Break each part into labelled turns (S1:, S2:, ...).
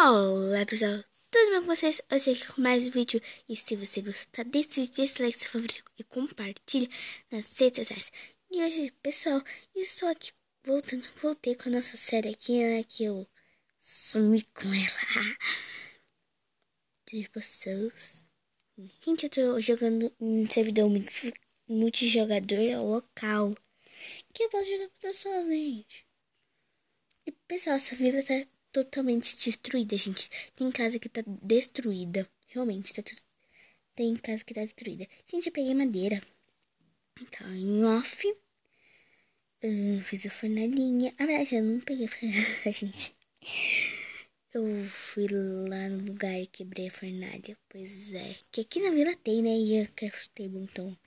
S1: Olá pessoal, tudo bem com vocês? Eu sei que com mais um vídeo. E se você gostar desse vídeo, deixa o like, seu favorito e compartilhe nas redes sociais. E hoje, pessoal, estou aqui voltei com a nossa série aqui, né? Que eu sumi com ela. Tipo, Souls. Gente, eu tô jogando um servidor multijogador local. Que eu posso jogar com pessoas, né, gente? E pessoal, essa vila tá totalmente destruída, gente. Tem casa que tá destruída. Realmente, tá tudo. Tem casa que tá destruída. Gente, eu peguei madeira. Tá em off. Fiz a fornalhinha. Na verdade, eu não peguei a fornalha, gente. Eu fui lá no lugar e quebrei a fornalha. Pois é. Que aqui na vila tem, né? E eu table, então.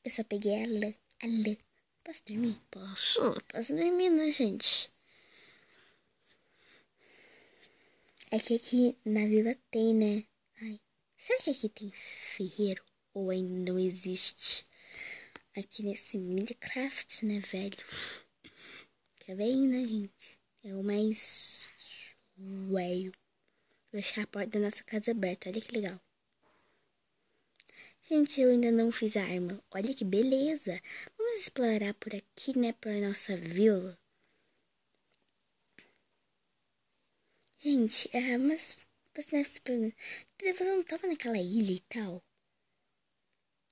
S1: Eu só peguei a lã. A lã. Posso dormir? Posso dormir, né, gente? É que aqui na vila tem, né? Ai, será que aqui tem ferreiro? Ou ainda não existe? Aqui nesse Minecraft, né, velho? Quer ver, né, gente? É o mais velho. Vou deixar a porta da nossa casa aberta. Olha que legal. Gente, eu ainda não fiz a arma. Olha que beleza. Vamos explorar por aqui, né, por nossa vila. Gente, mas você deve se perguntar, você não tava naquela ilha e tal?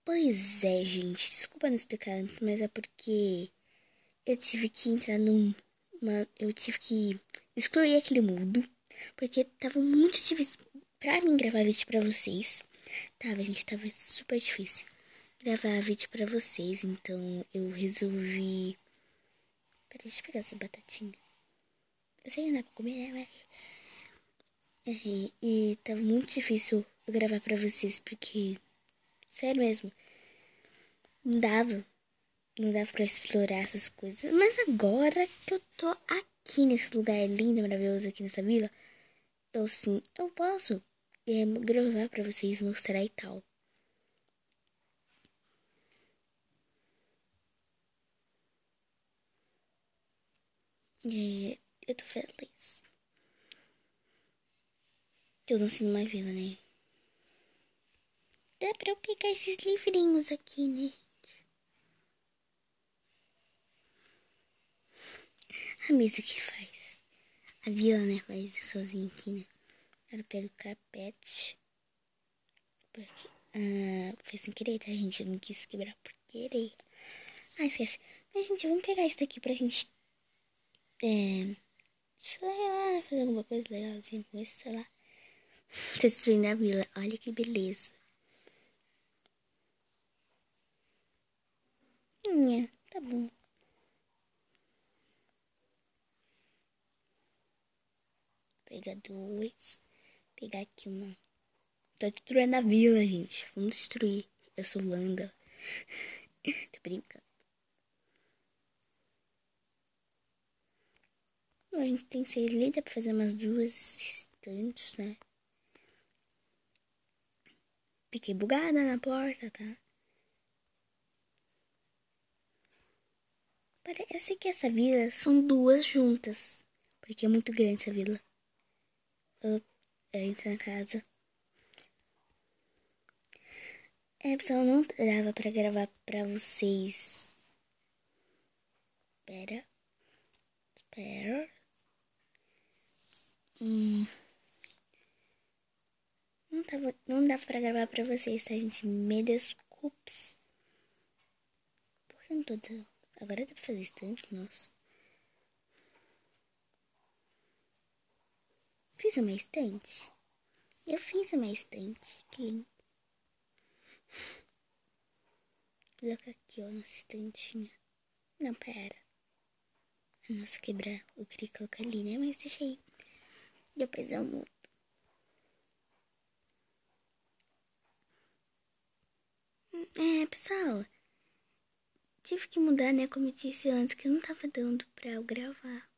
S1: Pois é, gente. Desculpa não explicar antes, mas é porque eu tive que entrar eu tive que excluir aquele mundo, porque tava muito difícil pra mim gravar vídeo pra vocês. Tava super difícil gravar vídeo pra vocês, então eu resolvi... Peraí, deixa eu pegar essa batatinha. Eu sei que não dá pra comer, né? E tava muito difícil eu gravar pra vocês, porque... Sério mesmo, não dava. Não dava pra explorar essas coisas. Mas agora que eu tô aqui nesse lugar lindo, maravilhoso, aqui nessa vila, eu posso gravar pra vocês, mostrar e tal. Eu tô feliz. Eu nasci numa vila, né? Dá pra eu pegar esses livrinhos aqui, né? A mesa que faz. A vila, né? Faz isso sozinho aqui, né? Ela pega o carpete. Por aqui. Foi sem querer, tá, gente? Eu não quis quebrar por querer. Esquece. Mas, gente, vamos pegar isso daqui pra gente... sei lá, fazer alguma coisa legalzinha com isso, sei lá. Tô destruindo a vila. Olha que beleza. Tá bom. Pegar dois. Pegar aqui uma. Tô destruindo a vila, gente. Vamos destruir. Eu sou Wanda. Tô brincando. Bom, a gente tem 6 ali. Dá pra fazer umas 2 estantes, né? Fiquei bugada na porta, tá? Parece que essa vila são 2 juntas. Porque é muito grande essa vila. Eu entro na casa. Pessoal, não dava pra gravar pra vocês. Espera. Não dava pra gravar pra vocês, tá, gente? Me desculpes. Por que não tô dando? Agora dá pra fazer estante, nossa. Fiz uma estante? Eu fiz uma estante. Que lindo. Vou colocar aqui, ó, nossa estantinha. Não, pera. Nossa, quebrar. Eu queria colocar ali, né? Mas deixa aí. Depois eu mudo. Pessoal. Tive que mudar, né? Como eu disse antes, que eu não tava dando pra eu gravar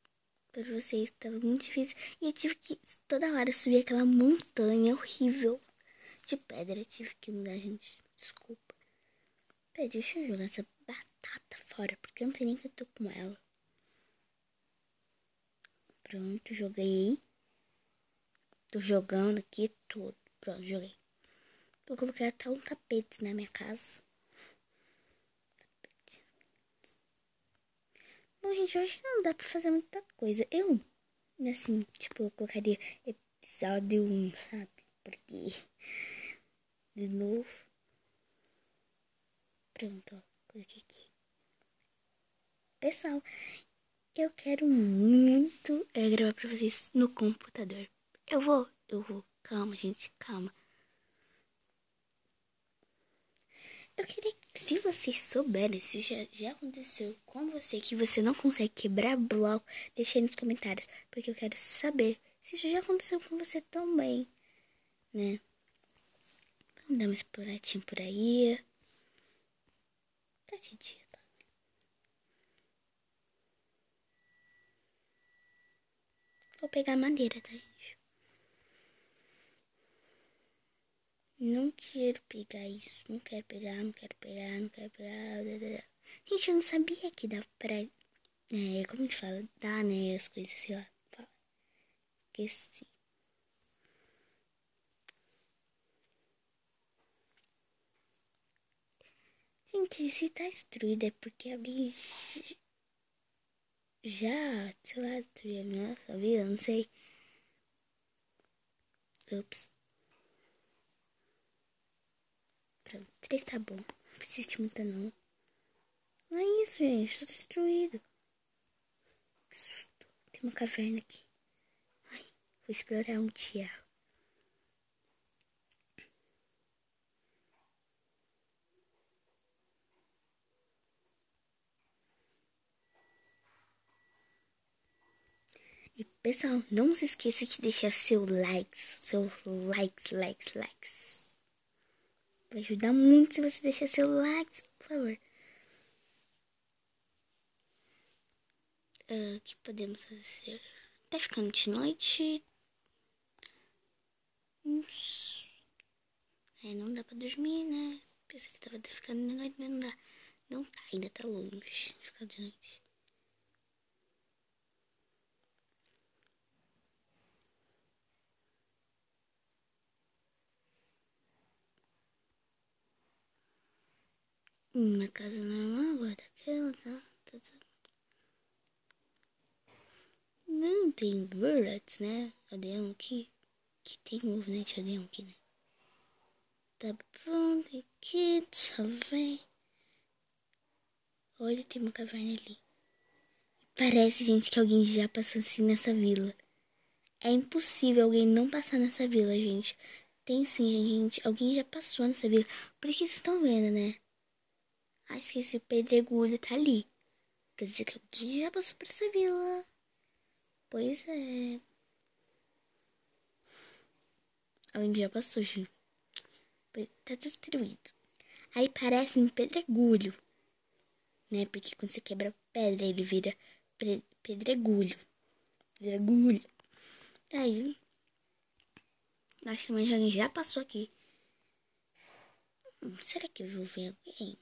S1: pra vocês. Tava muito difícil. E eu tive que toda hora subir aquela montanha horrível de pedra. Eu tive que mudar, gente. Desculpa. Pera, deixa eu jogar essa batata fora, porque eu não sei nem que eu tô com ela. Pronto, joguei. Tô jogando aqui tudo. Pronto, joguei. Vou colocar até um tapete na minha casa. Bom, gente, hoje não dá pra fazer muita coisa. Assim, tipo, eu colocaria episódio 1, sabe? Porque, de novo. Pronto, ó. Coloquei aqui. Pessoal, eu quero muito gravar pra vocês no computador. Eu vou. Calma, gente, calma. Eu queria que, se vocês souberem, se já aconteceu com você, que você não consegue quebrar bloco, deixe aí nos comentários. Porque eu quero saber se isso já aconteceu com você também, né? Vamos dar uma exploradinha por aí. Tá de dia, tá? Vou pegar madeira, tá, gente? Não quero pegar isso. Não quero pegar. Gente, eu não sabia que dava pra... como que fala? Dar, né? As coisas, sei lá. Esqueci. Gente, se tá destruído é porque alguém já, sei lá, destruiu a nossa vida, não sei. Ups. Pronto, 3 tá bom. Não precisa de muita não. Não é isso, gente. Tá destruído. Que susto. Tem uma caverna aqui. Ai, vou explorar um dia. E pessoal, não se esqueça de deixar seus likes. Vai ajudar muito se você deixar seus likes, por favor. O que podemos fazer? Tá ficando de noite. Não dá pra dormir, né? Pensei que tava ficando de noite, mas não dá. Não tá, ainda tá longe de ficar de noite. Uma casa normal, agora daquela, tá? Não tem birds, né? Aldeão aqui. Que tem ovo, né? De aldeão aqui, né? Tá pronto aqui, só vem. Olha, tem uma caverna ali. Parece, gente, que alguém já passou assim nessa vila. É impossível alguém não passar nessa vila, gente. Tem sim, gente. Alguém já passou nessa vila. Porque vocês estão vendo, né? Ah, esqueci, o pedregulho tá ali. Quer dizer que alguém já passou por essa vila. Pois é. Alguém já passou, gente. Tá destruído. Aí parece um pedregulho, né? Porque quando você quebra pedra, ele vira pedregulho. Pedregulho. Aí, acho que mais alguém já passou aqui. Será que eu vou ver alguém?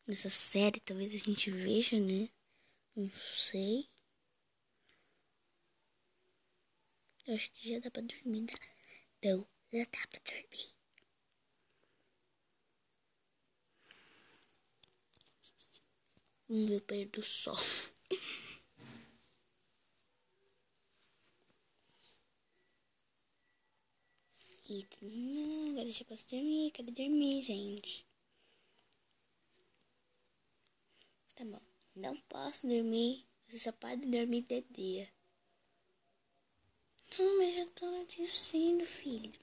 S1: Nessa série, talvez a gente veja, né? Não sei. Eu acho que já dá pra dormir, tá? Então, já dá pra dormir. Vamos ver o pé do sol. E agora já posso dormir. Quero dormir, gente. Tá bom. Não posso dormir. Você só pode dormir de dia. Mas já tô no destino, filho.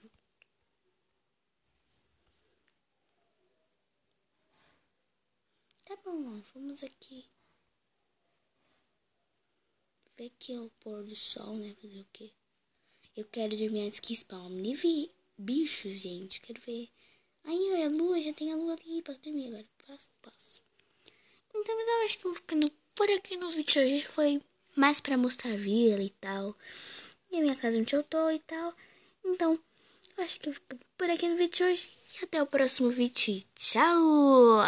S1: Tá bom, ó. Vamos aqui. Ver aqui o pôr do sol, né? Fazer o quê? Eu quero dormir antes que spawne bichos, gente. Quero ver. Aí, olha, a lua. Já tem a lua ali. Posso dormir agora. Posso. Então, mas eu acho que eu vou ficando por aqui no vídeo de hoje. Foi mais pra mostrar a vila e tal. E a minha casa onde eu tô e tal. Então, eu acho que eu vou ficando por aqui no vídeo de hoje. E até o próximo vídeo. Tchau!